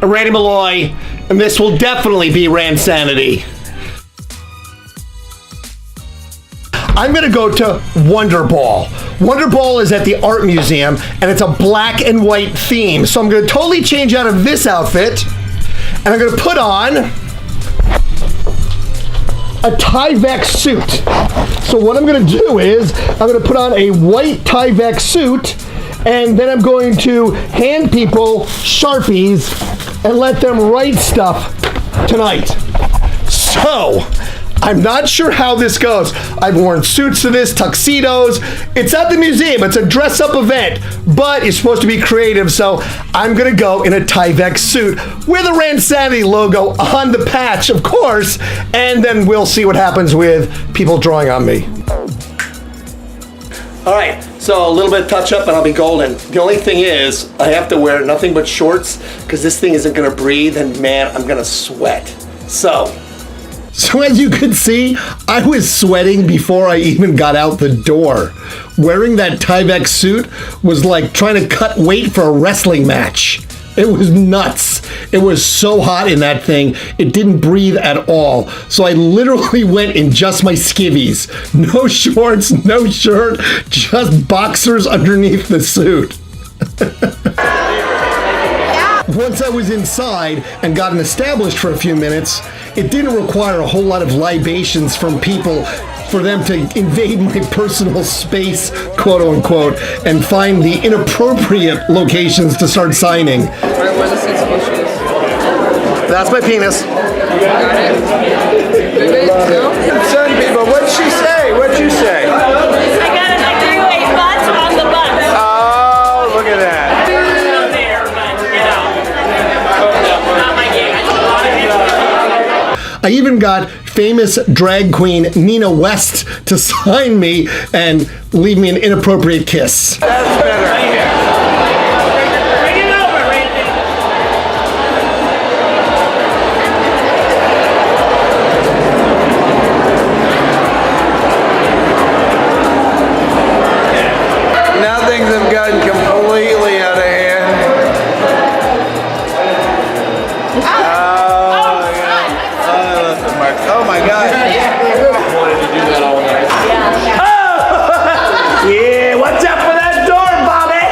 Randy Malloy, and this will definitely be Randsanity. I'm gonna go to Wonderball. Wonderball is at the Art Museum, and it's a black and white theme. So I'm gonna totally change out of this outfit, and I'm gonna put on a Tyvek suit. So what I'm gonna do is, I'm gonna put on a white Tyvek suit, and then I'm going to hand people Sharpies and let them write stuff tonight. So, I'm not sure how this goes. I've worn suits to this, tuxedos. It's at the museum, it's a dress-up event, but it's supposed to be creative, so I'm gonna go in a Tyvek suit with a Randsanity logo on the patch, of course, and then we'll see what happens with people drawing on me. All right, so a little bit of touch-up and I'll be golden. The only thing is, I have to wear nothing but shorts because this thing isn't gonna breathe, and man, I'm gonna sweat. So as you could see, I was sweating before I even got out the door. Wearing that Tyvek suit was like trying to cut weight for a wrestling match. It was nuts. It was so hot in that thing, it didn't breathe at all. So I literally went in just my skivvies. No shorts, no shirt, just boxers underneath the suit. Once I was inside and gotten established for a few minutes, it didn't require a whole lot of libations from people for them to invade my personal space, quote unquote, and find the inappropriate locations to start signing. That's my penis. Son, people, what'd she say? What'd you say? I threw a butt on the bus. Oh, look at that. I even got famous drag queen Nina West to sign me and leave me an inappropriate kiss. That's better. Bring it over, Randy. Now things have gotten completely out of hand. Oh my God. Yeah, what's up with that door, Bobby?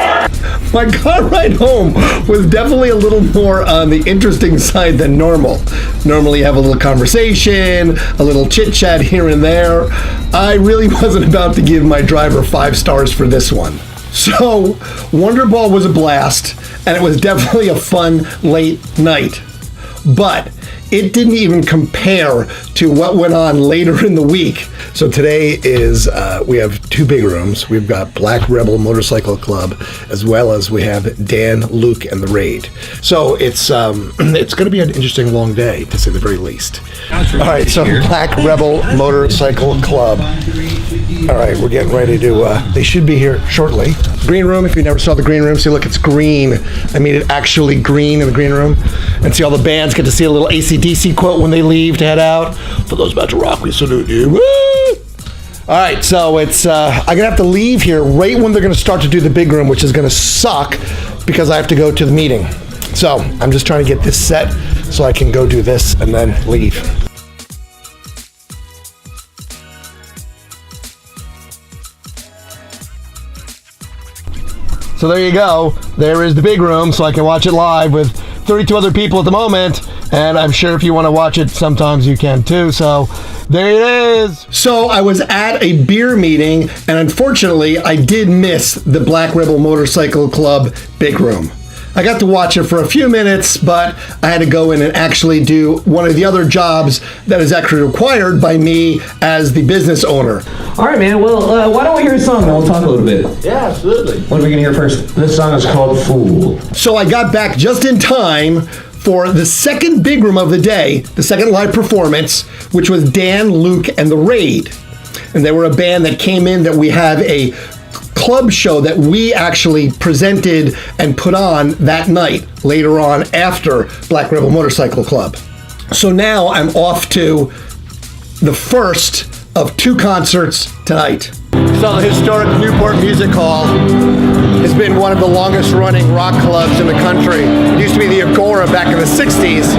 My car ride home was definitely a little more on the interesting side than normal. Normally you have a little conversation, a little chit chat here and there. I really wasn't about to give my driver 5 stars for this one. So, Wonderball was a blast, and it was definitely a fun late night. But it didn't even compare to what went on later in the week. So today is, we have 2 big rooms. We've got Black Rebel Motorcycle Club, as well as we have Dan, Luke, and the Raid. So it's gonna be an interesting long day, to say the very least. All right, so Black Rebel Motorcycle Club. All right, we're getting ready to, they should be here shortly. Green room, if you never saw the green room, see, look, it's green. I made it actually green in the green room. And see all the bands get to see a little AC/DC quote when they leave to head out. For those about to rock, we salute you. Woo! All right, so it's, I'm gonna have to leave here right when they're gonna start to do the big room, which is gonna suck because I have to go to the meeting. So I'm just trying to get this set so I can go do this and then leave. So there you go. There is the big room, so I can watch it live with 32 other people at the moment, and I'm sure if you want to watch it, sometimes you can too. So there it is. So I was at a beer meeting, and unfortunately, I did miss the Black Rebel Motorcycle Club big room. I got to watch it for a few minutes, but I had to go in and actually do one of the other jobs that is actually required by me as the business owner. All right, man. Well, why don't we hear a song and we'll talk a little bit? Yeah, absolutely. What are we going to hear first? This song is called Fool. So I got back just in time for the second big room of the day, the second live performance, which was Dan, Luke, and the Raid. And they were a band that came in that we have a club show that we actually presented and put on that night, later on after Black Rebel Motorcycle Club. So now I'm off to the first of 2 concerts tonight. So the historic Newport Music Hall has been one of the longest running rock clubs in the country. It used to be the Agora back in the 60s.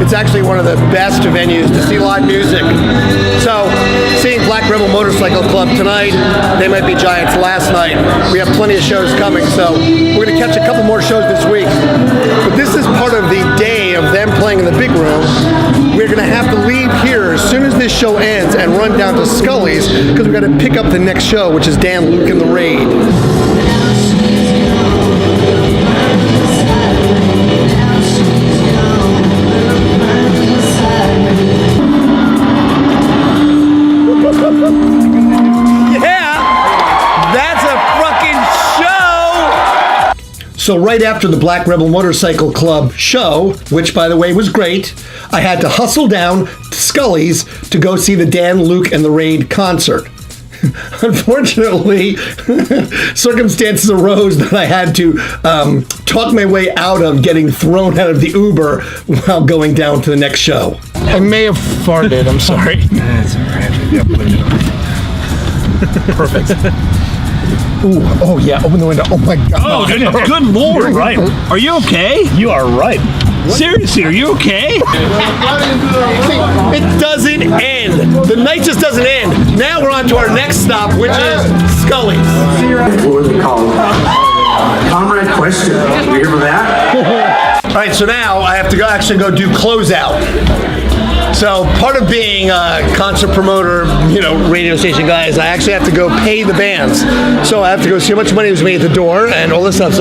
It's actually one of the best venues to see live music. So seeing Black Rebel Motorcycle Club tonight, they might be giants last night. We have plenty of shows coming, so we're gonna catch a couple more shows this week. But this is part of the day of them playing in the big room. We're gonna have to leave here as soon as this show ends and run down to Scully's because we gotta pick up the next show, which is Dan, Luke, and the Raid. So right after the Black Rebel Motorcycle Club show, which by the way was great, I had to hustle down to Scully's to go see the Dan, Luke, and the Raid concert. Unfortunately, circumstances arose that I had to talk my way out of getting thrown out of the Uber while going down to the next show. I may have farted, I'm sorry. That's all right. Yeah, put it on. Perfect. Ooh, oh yeah, open the window. Oh my God. Oh, good Lord, right. Are you okay? You are right. Seriously, are you okay? It doesn't end. The night just doesn't end. Now we're on to our next stop, which is Scully's. What was it called? Comrade Question. You hear of that? All right, so now I have to actually go do closeout. So part of being a concert promoter, radio station guy, is I actually have to go pay the bands. So I have to go see how much money was made at the door and all this stuff.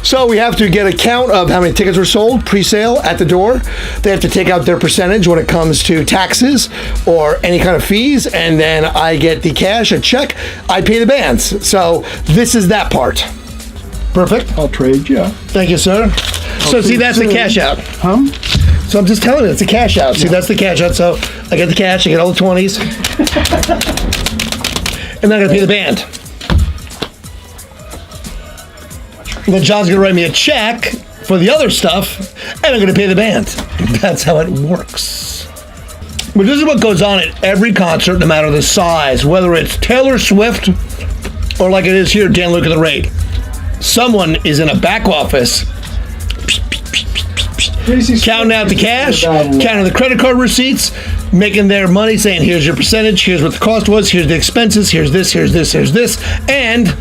So we have to get a count of how many tickets were sold pre-sale at the door. They have to take out their percentage when it comes to taxes or any kind of fees, and then I get the cash, a check, I pay the bands. So this is that part. Perfect. I'll trade you. Thank you, sir. So see, that's the cash out. Huh? So I'm just telling you, it's a cash out. See, that's the cash out. So I get the cash, I get all the 20s. And then I gotta pay the band. And then John's gonna write me a check for the other stuff, and I'm gonna pay the band. That's how it works. But this is what goes on at every concert, no matter the size, whether it's Taylor Swift or like it is here, Dan, Luke, and the Raid. Someone is in a back office counting out the cash, counting the credit card receipts, making their money, saying, here's your percentage, here's what the cost was, here's the expenses, here's this, here's this, here's this, and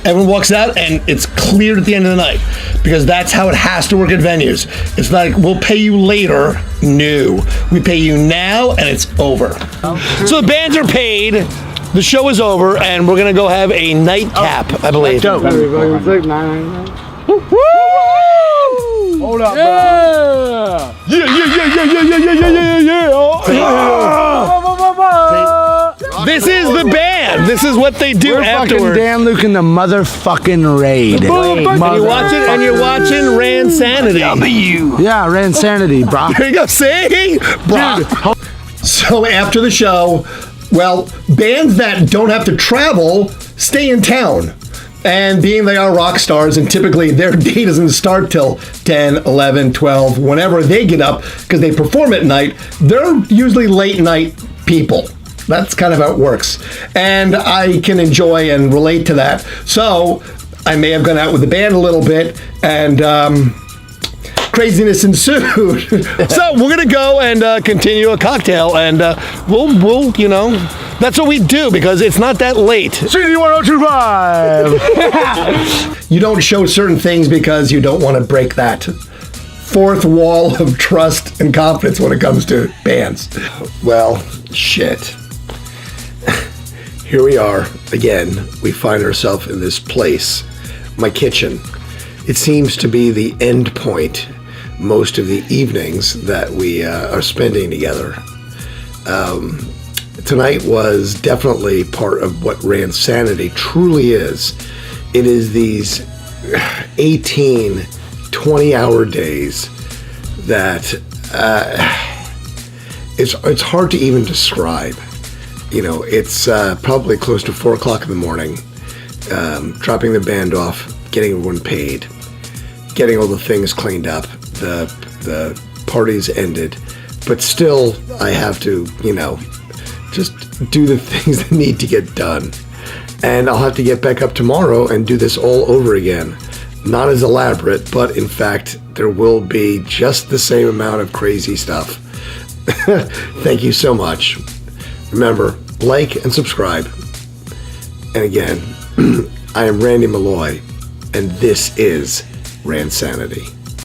everyone walks out and it's cleared at the end of the night, because that's how it has to work at venues. It's not like, we'll pay you later. No, we pay you now and it's over. So the bands are paid, the show is over, and we're gonna go have a nightcap, I believe. Hold up, Yeah. This is the band. This is what they do afterwards. Dan, Luke, and the motherfucking Raid. And you're watching Randsanity. Yeah, Randsanity, bro. There you go. See? Bro. So after the show, well, bands that don't have to travel stay in town. And being they are rock stars, and typically their day doesn't start till 10, 11, 12, whenever they get up, because they perform at night, they're usually late night people. That's kind of how it works. And I can enjoy and relate to that. So I may have gone out with the band a little bit, and craziness ensued. So we're gonna go and continue a cocktail, and we'll that's what we do, because it's not that late. CD 1025. You don't show certain things because you don't want to break that fourth wall of trust and confidence when it comes to bands. Well, shit. Here we are again. We find ourselves in this place, my kitchen. It seems to be the end point most of the evenings that we are spending together. Tonight was definitely part of what Randsanity truly is. It is these 18, 20-hour days that it's hard to even describe. It's probably close to 4 o'clock in the morning, dropping the band off, getting everyone paid, getting all the things cleaned up, the parties ended, but still I have to, just do the things that need to get done. And I'll have to get back up tomorrow and do this all over again. Not as elaborate, but in fact, there will be just the same amount of crazy stuff. Thank you so much. Remember, like and subscribe. And again, I am Randy Malloy, and this is Randsanity.